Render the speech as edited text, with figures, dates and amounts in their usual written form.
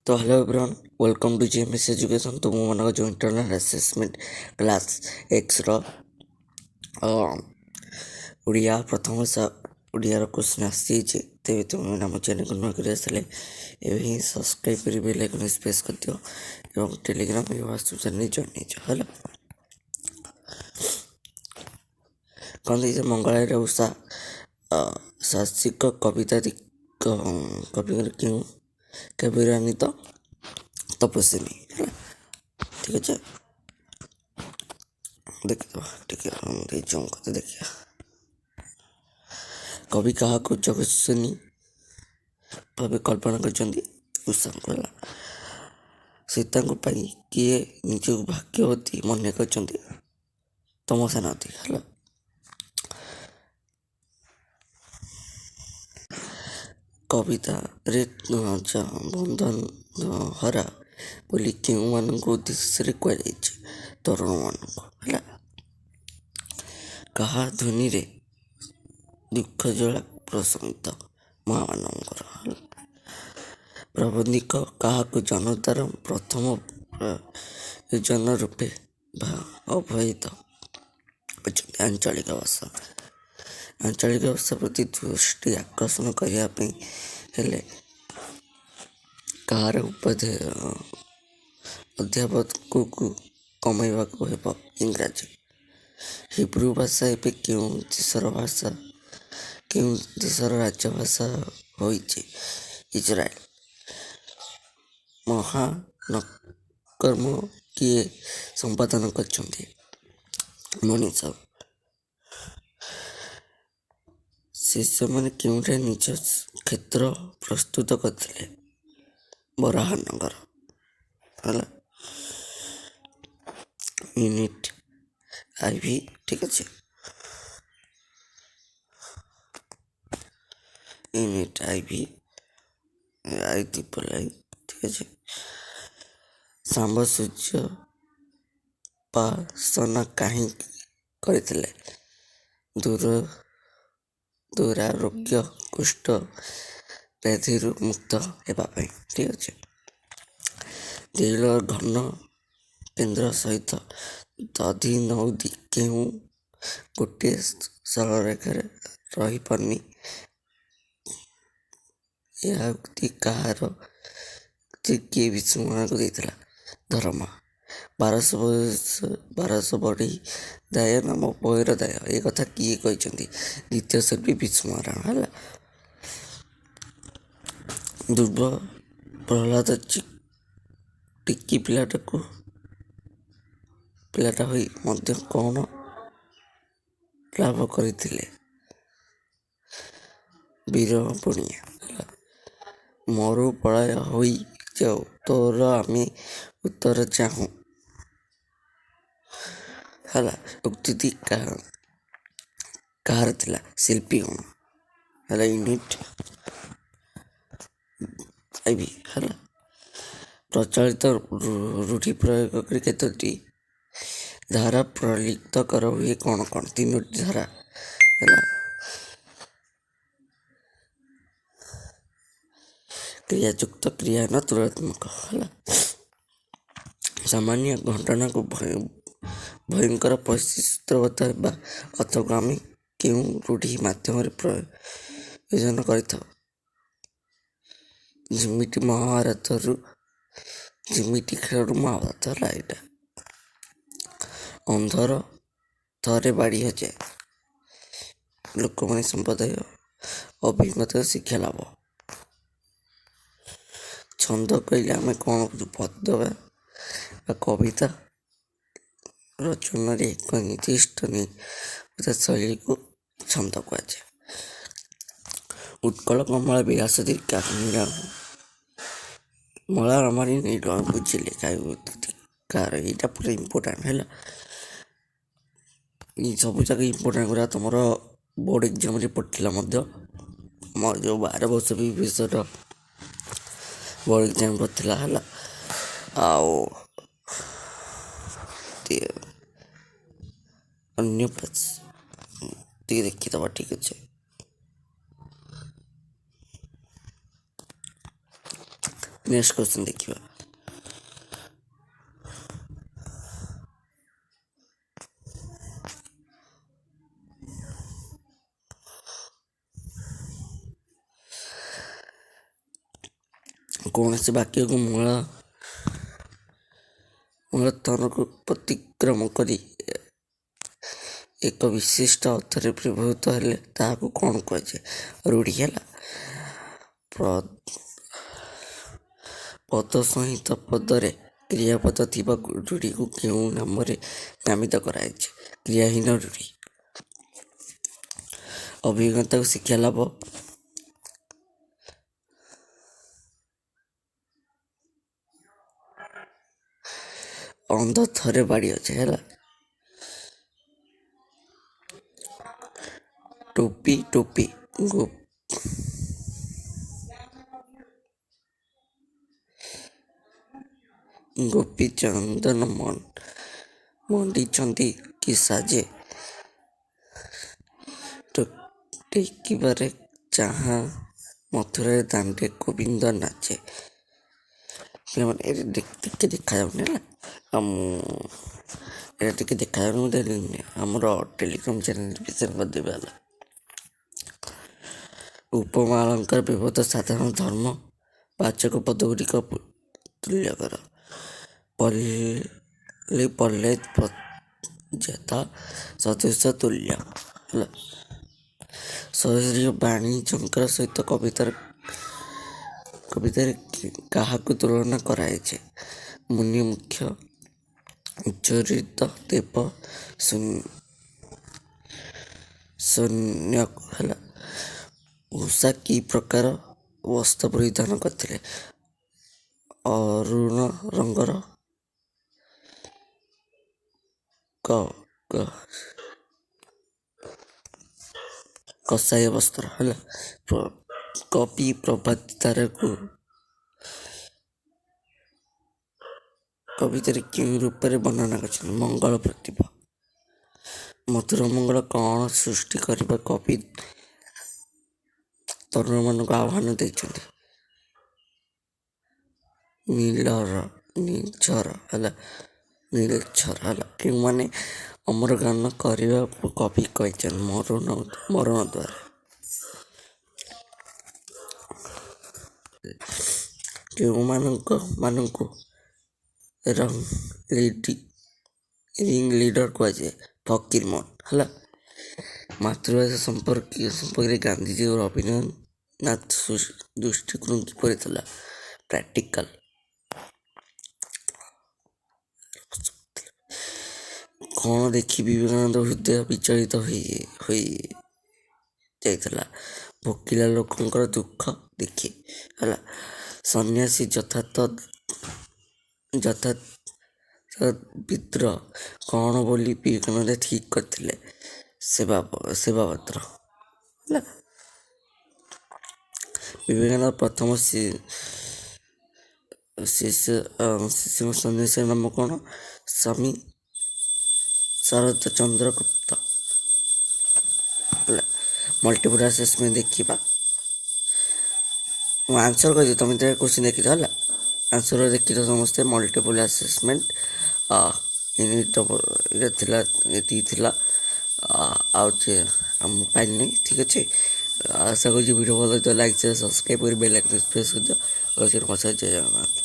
तो hello everyone, welcome to GMS education. तो ମୁଁ ମାନଙ୍କ ଯେଉଁ ଇଣ୍ଟରନାଲ୍ ଆସେସମେଣ୍ଟ କ୍ଲାସ୍ ଏକ୍ସର ଓଡ଼ିଆ ପ୍ରଥମ ଓଡ଼ିଆର କ୍ୱେଶ୍ଚନ୍ ଆସିଯାଇଛି। ତେବେ ତୁମେ ଆମ ଚ୍ୟାନେଲକୁ ନୂଆ କରି ଆସିଲେ ଏବେ ହିଁ ସବସ୍କ୍ରାଇବ୍ କରି ବେଲ୍ ଆଇକନ୍ ପ୍ରେସ୍ କରିଦିଅ ଏବଂ ଟେଲିଗ୍ରାମ ଏବଂ ହ୍ୱାଟ୍ସଆପ୍ ଚ୍ୟାନେଲ୍ ଜଏନ୍ ହେଇଯାଅ। ହେଲା, କ'ଣ ଦେଇছে? ମଙ୍ଗଳାରେ ଉଷା ଶାସିକ କବିତା କବିଙ୍କର କେଉଁ କାବ୍ୟାନ୍ୱିତ ତପସ୍ୱିନୀ। ହେଲା, ଠିକ୍ ଅଛି, ଦେଖିଦେବା ଟିକେ ଦେଇଛି କଥା ଦେଖିବା। କବି କାହାକୁ ଜଗତ୍ସନୀ ଭାବେ କଳ୍ପନା କରିଛନ୍ତି? ଉଷାଙ୍କୁ। ହେଲା, ସୀତାଙ୍କ ପାଇଁ କିଏ ନିଜକୁ ଭାଗ୍ୟବତୀ ମନେ କରିଛନ୍ତି? ତମସା ନଦୀ। ହେଲା, କବିତାରେ ବନ୍ଧନ ହରା ବୋଲି କେଉଁମାନଙ୍କ ଉଦ୍ଦେଶ୍ୟରେ କୁହାଯାଇଛି? ତରୁଣମାନଙ୍କୁ। ହେଲା, କାହା ଧ୍ୱନିରେ ଦୁଃଖ ଜଳା ପ୍ରଶମିତ? ମହାମାନଙ୍କର। ପ୍ରବନ୍ଧିକ କାହାକୁ ଜନତାର ପ୍ରଥମ ପ୍ରୟୋଜନ ରୂପେ ଅବହିତ କରିଛନ୍ତି? ଆଞ୍ଚଳିକ ଭାଷା। ଆଞ୍ଚଳିକ ଭାଷା ପ୍ରତି ଦୃଷ୍ଟି ଆକର୍ଷଣ କରିବା ପାଇଁ ହେଲେ କାହାର ଅଧ୍ୟାପକକୁ କମାଇବାକୁ ହେବ? ଇଂରାଜୀ। ହିବ୍ରୁ ଭାଷା ଏବେ କେଉଁ ଦେଶର ରାଜଭାଷା ହୋଇଛି? ଇସ୍ରାଏଲ। ମହାନକର୍ମ କିଏ ସମ୍ପାଦନ କରିଛନ୍ତି? ମନୀଷ। ଶିଷ୍ୟମାନେ କେଉଁଠାରେ ନିଜ କ୍ଷେତ୍ର ପ୍ରସ୍ତୁତ କରିଥିଲେ? ବରାହନଗର। ହେଲା, ୟୁନିଟ୍ ଆଇଭି। ଠିକ୍ ଅଛି, ୟୁନିଟ୍ ଆଇଭି ଆଇ। ଠିକ୍ ଅଛି, ଶାମ୍ବ ସୂର୍ଯ୍ୟ ଉପାସନା କାହିଁକି କରିଥିଲେ? ଦୁରାରୋଗ୍ୟ କୁଷ୍ଠ ବ୍ୟାଧିରୁ ମୁକ୍ତ ହେବା ପାଇଁ। ଠିକ୍ ଅଛି, ଗେଇଲର ଘନ କେନ୍ଦ୍ର ସହିତ ଦଧି ନଦୀ କେଉଁ ଗୋଟିଏ ସରଳରେଖାରେ ରହିପାରୁନି? ଏହା ଉକ୍ତି କାହାର? କିଏ ବିଷ୍ଣୁମାନଙ୍କୁ ଦେଇଥିଲା? ଧର୍ମା। 1200 ବଢ଼ି ଦାୟ ନାମ ବହିର ଦାୟ, ଏ କଥା କିଏ କହିଛନ୍ତି? ଦ୍ୱିତୀୟ ଶିଳ୍ପୀ ବିଷ୍ଣୁ ମହାରାଣା। ହେଲା, ଦୁର୍ବ ପ୍ରହ୍ଲାଦ ଟିକି ପିଲାଟା ହୋଇ ମଧ୍ୟ କ'ଣ ଲାଭ କରିଥିଲେ? ବୀରପୁଣିଆ। ହେଲା, ମରୁ ପଳାୟ ହୋଇ ଯାଉ ତୋର ଆମେ ଉତ୍ତର ଚାହୁଁ। ହେଲା, ଉକ୍ତିଟି କାହାର ଥିଲା? ଶିଳ୍ପୀଗଣ। ହେଲା, ୟୁନିଟ୍ ଆଇଭି। ହେଲା, ପ୍ରଚଳିତ ରୂଢ଼ି ପ୍ରୟୋଗ କରି କେତୋଟି ଧାରା ପ୍ରଲିପ୍ତ କର ହୁଏ? କ'ଣ କ'ଣ? 3ଟି ଧାରା। ହେଲା, କ୍ରିୟାଯୁକ୍ତ, କ୍ରିୟାହୀନ, ତୁଳନାତ୍ମକ। ହେଲା, ସାମାନ୍ୟ ଘଟଣାକୁ ଭୟଙ୍କର ପରିସ୍ଥିତି ସୂତ୍ରବଦ୍ଧ ହେବା ଅର୍ଥକୁ ଆମେ କେଉଁ ରୂଢ଼ି ମାଧ୍ୟମରେ ପ୍ରୟୋଜନ କରିଥାଉ? ଝିମିଟି ଖେଳରୁ ମହାଭାରତ। ହେଲା, ଏଇଟା। ଅନ୍ଧର ଥରେ ବାଡ଼ି ହଜାଏ, ଲୋକମାନେ ସମ୍ପ୍ରଦାୟ ଅଭିଜ୍ଞତାର ଶିକ୍ଷା ଲାଭ। ଛନ୍ଦ କହିଲେ ଆମେ କ'ଣ ବୁଝୁ? ପଦ୍ୟ ବା କବିତା ରଚନାରେ ଏକ ନିର୍ଦ୍ଦିଷ୍ଟ ଶୈଳୀକୁ ଛନ୍ଦ କୁହାଯାଏ। ଉତ୍କଳ କମଳ ବିଳାସ ଦୀର୍ଘା ମଳାରମାରୀ ନୀଳ ବୁଝିଲେ କାହାର? ଏଇଟା ପୁରା ଇମ୍ପୋର୍ଟାଣ୍ଟ। ହେଲା, ଏଇ ସବୁ ଯାକ ଇମ୍ପୋର୍ଟାଣ୍ଟ ଗୁଡ଼ା ତୁମର ବୋର୍ଡ଼ ଏକ୍ଜାମ୍ରେ ପଡ଼ିଥିଲା ମଧ୍ୟ। ଆମର ଯେଉଁ 12 ବର୍ଷ ବିଶ୍ୱର ବୋର୍ଡ଼ ଏକ୍ଜାମ୍ ପଡ଼ିଥିଲା। ହେଲା, ଆଉ ଅନ୍ୟ ଟିକେ ଦେଖିଦେବା। ଠିକ୍ ଅଛି, ନେକ୍ସଟ କ୍ୱେଶ୍ଚନ୍ ଦେଖିବା। କୌଣସି ବାକ୍ୟକୁ ମୂଳତନକୁ ପ୍ରତିକ୍ରମ କରି ଏକ ବିଶିଷ୍ଟ ଅର୍ଥରେ ବ୍ୟବହୃତ ହେଲେ ତାହାକୁ କ'ଣ କୁହାଯାଏ? ରୂଢ଼ି ହେଲା। ପଦ ସହିତ ପଦରେ କ୍ରିୟାପଦ ଥିବା ରୂଢ଼ିକୁ କେଉଁ ନାମରେ ନାମିତ କରାଯାଇଛି? କ୍ରିୟାହୀନ ରୂଢ଼ି। ଅଭିଜ୍ଞତାକୁ ଶିକ୍ଷା ଲାଭ। ଅନ୍ଧ ଥରେ ବାଡ଼ି ଅଛେ ହେଲା। ଟୋପି ଟୋପି ଗୋପୀ ଚନ୍ଦନ ମଣ୍ଡିଛନ୍ତି କି ସାଜେ, ଟେକିବାରେ ଚାହା ମଥୁରାରେ ଦାଣ୍ଡେ ଗୋବିନ୍ଦ ନାଚେ। ପିଲାମାନେ ଟିକେ ଦେଖାଯାଉନି ହେଲା। ଏଇଟା ଟିକେ ଦେଖାଯାଉନି ଆମର ଟେଲିଗ୍ରାମ ଚ୍ୟାନେଲ ବିଷୟରେ କରିଦେବେ ହେଲା। ଉପମା ଅଳଙ୍କାର ବ୍ୟବହୃତ ସାଧାରଣ ଧର୍ମ ବାଚକ ପଦ ଗୁଡ଼ିକ ତୁଲ୍ୟକର। ପଲ୍ଲୀ ପଲ୍ଲେ ଯଥା ସଦୃଶ ତୁଲ୍ୟ ହେଲା। ଶୈଳୀ ବାଣିଜ୍ୟଙ୍କର ସହିତ କବିତାରେ କାହାକୁ ତୁଳନା କରାଯାଇଛି? ମୁନି ମୁଖ୍ୟ, ଚରିତ ଦେବ, ସୈନ୍ୟକୁ ହେଲା। ଉଷା କି ପ୍ରକାର ବସ୍ତ୍ର ପରିଧାନ କରିଥିଲେ? ଅରୁଣ ରଙ୍ଗର କଷାୟ ବସ୍ତ୍ର ହେଲା। କବି ପ୍ରଭାତୀ ତାରାକୁ କବିତାରେ କେଉଁ ରୂପରେ ବର୍ଣ୍ଣନା କରିଛନ୍ତି? ମଙ୍ଗଳ ପ୍ରତିଭା। ମଧୁର ମଙ୍ଗଳ କ'ଣ ସୃଷ୍ଟି କରିବା କବି ତରୁଣମାନଙ୍କୁ ଆହ୍ୱାନ ଦେଇଛନ୍ତି? ନୀଳଝର ହେଲା। କେଉଁମାନେ ଅମର ଗାନ କରିବା କବି କହିଛନ୍ତି? ମରଣ ଦ୍ୱାରା। କେଉଁମାନଙ୍କୁ ରିଙ୍ଗ ଲିଡର କୁହାଯାଏ? ଫକୀର ମୋହନ ହେଲା। ମାତୃଭାଷା ସମ୍ପର୍କରେ ଗାନ୍ଧୀଜୀ ଓ ରବୀନ୍ଦ୍ରନାଥ ଦୃଷ୍ଟିକୋଣ କିପରି ଥିଲା? ପ୍ରାକ୍ଟିକାଲ। କ'ଣ ଦେଖି ବିବେକାନନ୍ଦ ହୃଦୟ ବିଚଳିତ ହୋଇଯାଇଥିଲା? ଭୋକିଲା ଲୋକଙ୍କର ଦୁଃଖ ଦେଖି ହେଲା। ସନ୍ନ୍ୟାସୀ ଯଥାର୍ଥ ବିଦ୍ରୋହ କ'ଣ ବୋଲି ବିବେକାନନ୍ଦ ଠିକ୍ କରିଥିଲେ? ସେବାବ୍ରତ ହେଲା। ବିବେକାନନ୍ଦ ପ୍ରଥମ ଶିଷ୍ୟ ସନ୍ନ୍ୟାସୀର ନାମ କ'ଣ? ସ୍ୱାମୀ ଶରତ ଚନ୍ଦ୍ର ଗୁପ୍ତ ହେଲା। ମଲ୍ଟିପଲ୍ ଆସେସମେଣ୍ଟ ଦେଖିବା। ମୁଁ ଆନ୍ସର କହିଦେବି, ତମେ ତ କୋଶ୍ଚିନ୍ ଦେଖିଛ ହେଲା। ଆନ୍ସର ଦେଖିଛ ସମସ୍ତେ। ମଲ୍ଟିପଲ୍ ଆସେସମେଣ୍ଟ ଏଇଟା ଥିଲା, ଏତିକି ଥିଲା। ଆଉ ମୁଁ ପାଇଲିନି। ଠିକ୍ ଅଛି। ଆଶା କରୁଛି ଭିଡ଼ିଓ ଭଲ ହେଇଥିବ। ଲାଇକ୍, ସେୟାର, ସବସ୍କ୍ରାଇବ୍ କରି ବେଲ୍ ଆଇକନ୍ ପ୍ରେସ୍ କରିଦିଅ। ଜୟ ଜଗନ୍ନାଥ।